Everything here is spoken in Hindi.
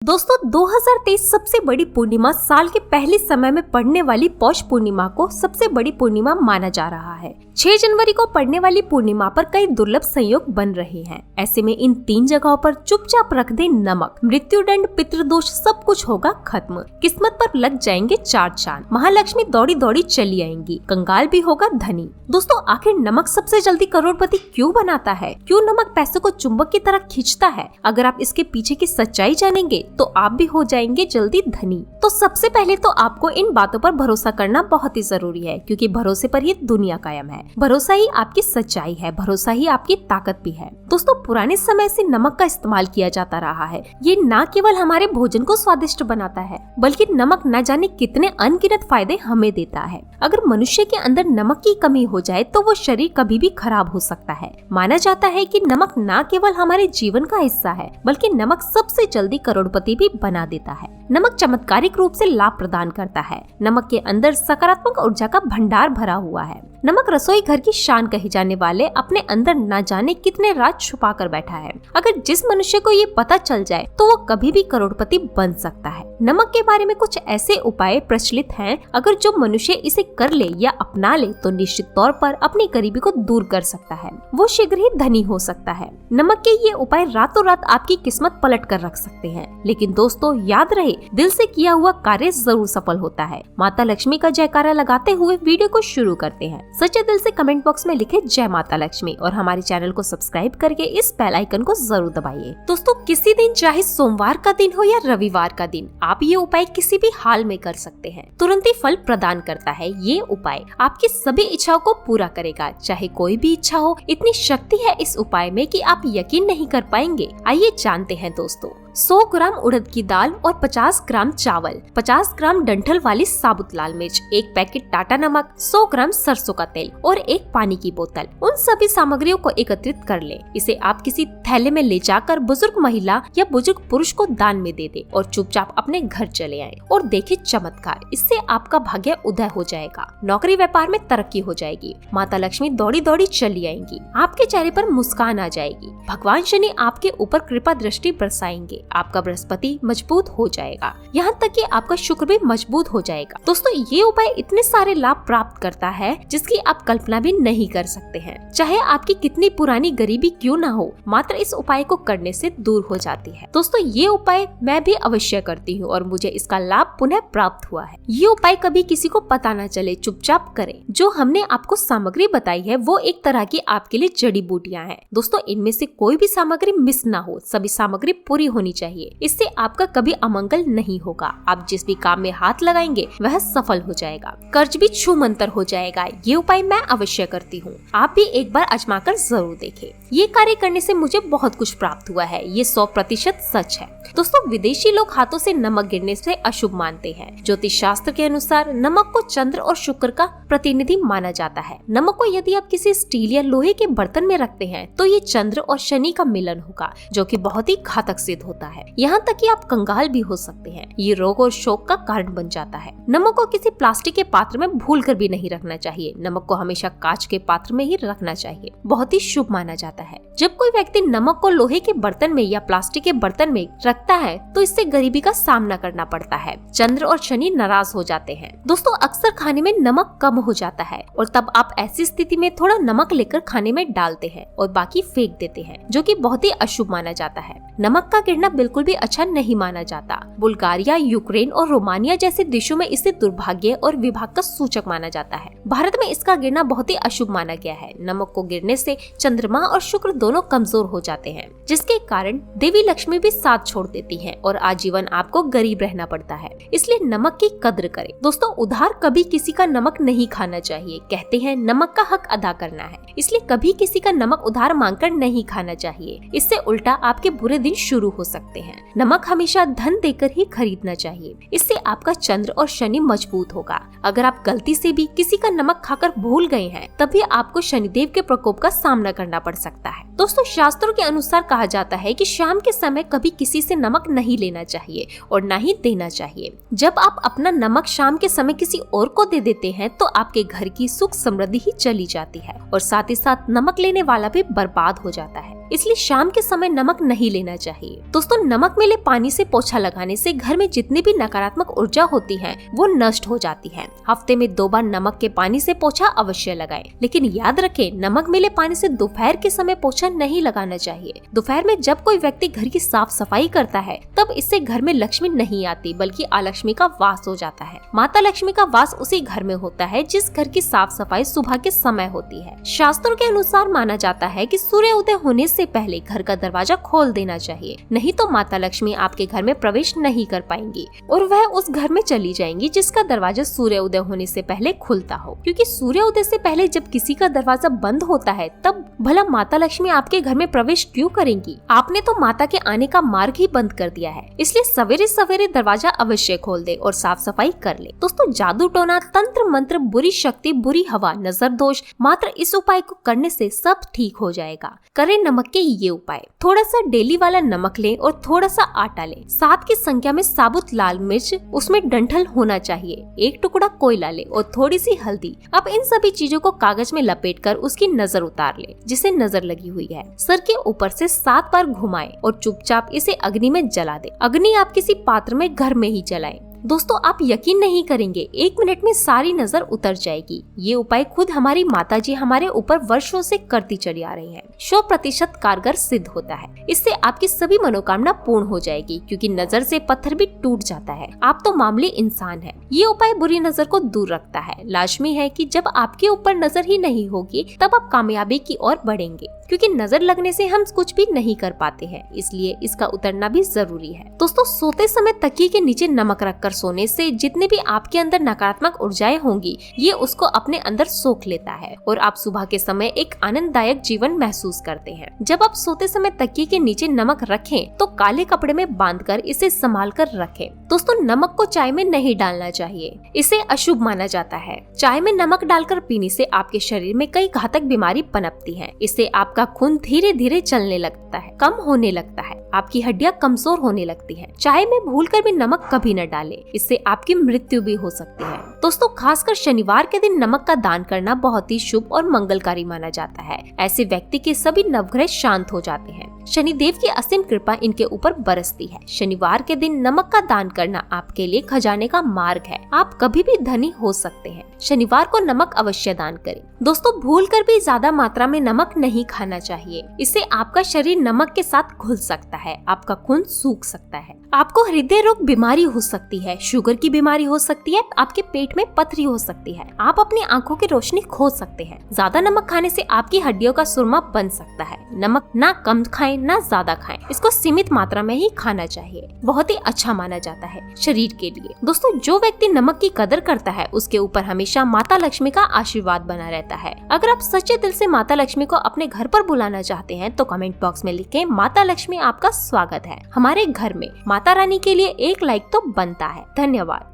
दोस्तों 2023 सबसे बड़ी पूर्णिमा साल के पहले समय में पड़ने वाली पौष पूर्णिमा को सबसे बड़ी पूर्णिमा माना जा रहा है। 6 जनवरी को पड़ने वाली पूर्णिमा पर कई दुर्लभ संयोग बन रहे हैं। ऐसे में इन 3 जगहों पर चुपचाप रख दे नमक, मृत्युदंड, पितृदोष सब कुछ होगा खत्म। किस्मत पर लग जाएंगे 4 चांद, महालक्ष्मी दौड़ी दौड़ी चली आएंगी, कंगाल भी होगा धनी। दोस्तों आखिर नमक सबसे जल्दी करोड़पति क्यों बनाता है? क्यों नमक पैसों को चुंबक की तरह खींचता है? अगर आप इसके पीछे की सच्चाई जानेंगे तो आप भी हो जाएंगे जल्दी धनी। तो सबसे पहले तो आपको इन बातों पर भरोसा करना बहुत ही जरूरी है, क्योंकि भरोसे पर ही दुनिया कायम है। भरोसा ही आपकी सच्चाई है, भरोसा ही आपकी ताकत भी है। दोस्तों पुराने समय से नमक का इस्तेमाल किया जाता रहा है। ये न केवल हमारे भोजन को स्वादिष्ट बनाता है, बल्कि नमक न जाने कितने अनगिनत फायदे हमें देता है। अगर मनुष्य के अंदर नमक की कमी हो जाए तो वो शरीर कभी भी खराब हो सकता है। माना जाता है कि नमक न केवल हमारे जीवन का हिस्सा है, बल्कि नमक सबसे जल्दी करोड़पति भी बना देता है। नमक चमत्कारिक रूप से लाभ प्रदान करता है। नमक के अंदर सकारात्मक ऊर्जा का भंडार भरा हुआ है। नमक रसोई घर की शान कहे जाने वाले अपने अंदर न जाने कितने राज छुपा कर बैठा है। अगर जिस मनुष्य को ये पता चल जाए तो वो कभी भी करोड़पति बन सकता है। नमक के बारे में कुछ ऐसे उपाय प्रचलित हैं, अगर जो मनुष्य इसे कर ले या अपना ले तो निश्चित तौर पर अपनी गरीबी को दूर कर सकता है। वो शीघ्र ही धनी हो सकता है। नमक के ये उपाय रातों रात आपकी किस्मत पलट कर रख सकते हैं, लेकिन दोस्तों याद रहे, दिल से किया हुआ कार्य जरूर सफल होता है। माता लक्ष्मी का जयकारा लगाते हुए वीडियो को शुरू करते हैं। सच्चे दिल से कमेंट बॉक्स में लिखे जय माता लक्ष्मी और हमारे चैनल को सब्सक्राइब करके इस बेल आइकन को जरूर दबाइए। दोस्तों किसी दिन, चाहे सोमवार का दिन हो या रविवार का दिन, आप ये उपाय किसी भी हाल में कर सकते हैं। तुरंत ही फल प्रदान करता है। ये उपाय आपकी सभी इच्छाओं को पूरा करेगा, चाहे कोई भी इच्छा हो। इतनी शक्ति है इस उपाय में कि आप यकीन नहीं कर पाएंगे। आइए जानते हैं दोस्तों। 100 ग्राम उड़द की दाल और 50 ग्राम चावल, 50 ग्राम डंठल वाली साबुत लाल मिर्च, 1 पैकेट टाटा नमक, 100 ग्राम सरसों का तेल और 1 पानी की बोतल। उन सभी सामग्रियों को एकत्रित कर ले। इसे आप किसी थैले में ले जाकर बुजुर्ग महिला या बुजुर्ग पुरुष को दान में दे दे और चुपचाप अपने घर चले आए और देखे चमत्कार। इससे आपका भाग्य उदय हो जाएगा, नौकरी व्यापार में तरक्की हो जाएगी, माता लक्ष्मी दौड़ी दौड़ी चली आएंगी, आपके चेहरे पर मुस्कान आ जाएगी, भगवान शनि आपके ऊपर कृपा दृष्टि बरसाएंगे, आपका बृहस्पति मजबूत हो जाएगा, यहाँ तक कि आपका शुक्र भी मजबूत हो जाएगा। दोस्तों ये उपाय इतने सारे लाभ प्राप्त करता है जिसकी आप कल्पना भी नहीं कर सकते हैं। चाहे आपकी कितनी पुरानी गरीबी क्यों ना हो, मात्र इस उपाय को करने से दूर हो जाती है। दोस्तों ये उपाय मैं भी अवश्य करती हूँ और मुझे इसका लाभ पुनः प्राप्त हुआ है। ये उपाय कभी किसी को पता न चले, चुपचाप करें। जो हमने आपको सामग्री बताई है वो एक तरह की आपके लिए जड़ी बूटियाँ हैं। दोस्तों इनमें से कोई भी सामग्री मिस ना हो, सभी सामग्री पूरी होनी चाहिए। इससे आपका कभी अमंगल नहीं होगा। आप जिस भी काम में हाथ लगाएंगे वह सफल हो जाएगा, कर्ज भी छू मंतर हो जाएगा। ये उपाय मैं अवश्य करती हूँ, आप भी एक बार आजमा कर जरूर देखें। ये कार्य करने से मुझे बहुत कुछ प्राप्त हुआ है, ये 100% सच है। दोस्तों विदेशी लोग हाथों से नमक गिरने से अशुभ मानते हैं। ज्योतिष शास्त्र के अनुसार नमक को चंद्र और शुक्र का प्रतिनिधि माना जाता है। नमक को यदि आप किसी स्टील या लोहे के बर्तन में रखते हैं तो ये चंद्र और शनि का मिलन होगा, जो कि बहुत ही घातक सिद्ध होता है। यहाँ तक कि आप कंगाल भी हो सकते हैं। ये रोग और शोक का कारण बन जाता है। नमक को किसी प्लास्टिक के पात्र में भूलकर भी नहीं रखना चाहिए। नमक को हमेशा कांच के पात्र में ही रखना चाहिए, बहुत ही शुभ माना जाता है। जब कोई व्यक्ति नमक को लोहे के बर्तन में या प्लास्टिक के बर्तन में रखता है तो इससे गरीबी का सामना करना पड़ता है। चंद्र और शनि नाराज हो जाते हैं। दोस्तों अक्सर खाने में नमक कम हो जाता है और तब आप ऐसी स्थिति में थोड़ा नमक लेकर खाने में डालते हैं और बाकी फेंक देते हैं, जो कि बहुत ही अशुभ माना जाता है। नमक का गिरना बिल्कुल भी अच्छा नहीं माना जाता। बुल्गारिया, यूक्रेन और रोमानिया जैसे देशों में इसे दुर्भाग्य और विभाग का सूचक माना जाता है। भारत में इसका गिरना बहुत ही अशुभ माना गया है। नमक को गिरने से चंद्रमा और शुक्र दोनों कमजोर हो जाते हैं, जिसके कारण देवी लक्ष्मी भी साथ छोड़ देती है और आजीवन आपको गरीब रहना पड़ता है। इसलिए नमक की कद्र करें। दोस्तों उधार कभी किसी का नमक नहीं खाना चाहिए। कहते हैं नमक का हक अदा करना है, इसलिए कभी किसी का नमक उधार मांगकर नहीं खाना चाहिए। इससे उल्टा आपके बुरे दिन शुरू हो सकते हैं। नमक हमेशा धन देकर ही खरीदना चाहिए, इससे आपका चंद्र और शनि मजबूत होगा। अगर आप गलती से भी किसी का नमक खाकर भूल गए हैं तभी आपको शनिदेव के प्रकोप का सामना करना पड़ सकता है। दोस्तों शास्त्रों के अनुसार कहा जाता है कि शाम के समय कभी किसी से नमक नहीं लेना चाहिए और न ही देना चाहिए। जब आप अपना नमक शाम के समय किसी और को दे देते हैं तो आपके घर की सुख समृद्धि ही चली जाती है और साथ ही साथ नमक लेने वाला भी बर्बाद हो जाता है। इसलिए शाम के समय नमक नहीं लेना चाहिए। दोस्तों, नमक मिले पानी से पोछा लगाने से घर में जितनी भी नकारात्मक ऊर्जा होती है वो नष्ट हो जाती है। हफ्ते में 2 बार नमक के पानी से पोछा अवश्य लगाएं, लेकिन याद रखें नमक मिले पानी से दोपहर के समय पोछा नहीं लगाना चाहिए। दोपहर में जब कोई व्यक्ति घर की साफ सफाई करता है तब इससे घर में लक्ष्मी नहीं आती बल्कि अलक्ष्मी का वास हो जाता है। माता लक्ष्मी का वास उसी घर में होता है जिस घर की साफ सफाई सुबह के समय होती है। शास्त्रों के अनुसार माना जाता है कि सूर्य उदय होने से पहले घर का दरवाजा खोल देना चाहिए, नहीं तो माता लक्ष्मी आपके घर में प्रवेश नहीं कर पाएंगी और वह उस घर में चली जाएंगी जिसका दरवाजा सूर्य उदय होने से पहले खुलता हो। क्योंकि सूर्य उदय से पहले जब किसी का दरवाजा बंद होता है तब भला माता लक्ष्मी आपके घर में प्रवेश क्यों करेंगी? आपने तो माता के आने का मार्ग ही बंद कर दिया है। इसलिए सवेरे सवेरे दरवाजा अवश्य खोल दे और साफ सफाई कर ले। दोस्तों, जादू टोना, तंत्र मंत्र, बुरी शक्ति, बुरी हवा, नजर दोष, मात्र इस उपाय को करने से सब ठीक हो जाएगा। करें नमक के ये उपाय। थोड़ा सा डेली वाला नमक लें और थोड़ा सा आटा लें। 7 की संख्या में साबुत लाल मिर्च, उसमें डंठल होना चाहिए। 1 टुकड़ा कोयला ले और थोड़ी सी हल्दी। अब इन सभी चीजों को कागज में लपेटकर उसकी नजर उतार ले जिसे नजर लगी हुई है। सर के ऊपर से 7 बार घुमाएं और चुपचाप इसे अग्नि में जला दे। अग्नि आप किसी पात्र में घर में ही जलाएं। दोस्तों, आप यकीन नहीं करेंगे, 1 मिनट में सारी नजर उतर जाएगी। ये उपाय खुद हमारी माताजी हमारे ऊपर वर्षों से करती चली आ रही हैं। 100% कारगर सिद्ध होता है। इससे आपकी सभी मनोकामना पूर्ण हो जाएगी क्योंकि नजर से पत्थर भी टूट जाता है। आप तो मामूली इंसान है। ये उपाय बुरी नजर को दूर रखता है। लाजमी है कि जब आपके ऊपर नजर ही नहीं होगी तब आप कामयाबी की ओर बढ़ेंगे, क्योंकि नजर लगने से हम कुछ भी नहीं कर पाते हैं, इसलिए इसका उतरना भी जरूरी है। दोस्तों, सोते समय तकिए के नीचे नमक रखकर सोने से जितने भी आपके अंदर नकारात्मक ऊर्जाएं होंगी ये उसको अपने अंदर सोख लेता है और आप सुबह के समय एक आनंददायक जीवन महसूस करते हैं। जब आप सोते समय तकिए के नीचे नमक रखें तो काले कपड़े में बांधकर इसे संभाल कर रखें। दोस्तों, नमक को चाय में नहीं डालना चाहिए, इसे अशुभ माना जाता है। चाय में नमक डालकर पीने से आपके शरीर में कई घातक बीमारी पनपती है। इससे आपका खून धीरे धीरे चलने लगता है, कम होने लगता है, आपकी हड्डियां कमजोर होने लगती हैं। चाय में भूलकर भी नमक कभी न डालें, इससे आपकी मृत्यु भी हो सकती है। दोस्तों, खासकर शनिवार के दिन नमक का दान करना बहुत ही शुभ और मंगलकारी माना जाता है। ऐसे व्यक्ति के सभी नवग्रह शांत हो जाते हैं। शनिदेव की असीम कृपा इनके ऊपर बरसती है। शनिवार के दिन नमक का दान करना आपके लिए खजाने का मार्ग है। आप कभी भी धनी हो सकते हैं। शनिवार को नमक अवश्य दान करें। दोस्तों, भूलकर भी ज्यादा मात्रा में नमक नहीं खाना चाहिए। इससे आपका शरीर नमक के साथ घुल सकता है, आपका खून सूख सकता है, आपको हृदय रोग बीमारी हो सकती है, शुगर की बीमारी हो सकती है, आपके पेट में पथरी हो सकती है, आप अपनी आंखों की रोशनी खो सकते हैं। ज्यादा नमक खाने से आपकी हड्डियों का सुरमा बन सकता है। नमक ना कम खाएं ना ज्यादा खाएं, इसको सीमित मात्रा में ही खाना चाहिए। बहुत ही अच्छा माना जाता है शरीर के लिए। दोस्तों, जो व्यक्ति नमक की कदर करता है उसके ऊपर हमेशा माता लक्ष्मी का आशीर्वाद बना रहता है। अगर आप सच्चे दिल से माता लक्ष्मी को अपने घर पर बुलाना चाहते हैं तो कमेंट बॉक्स में लिखें, माता लक्ष्मी आपका स्वागत है हमारे घर में। माता रानी के लिए एक लाइक तो बनता है। धन्यवाद।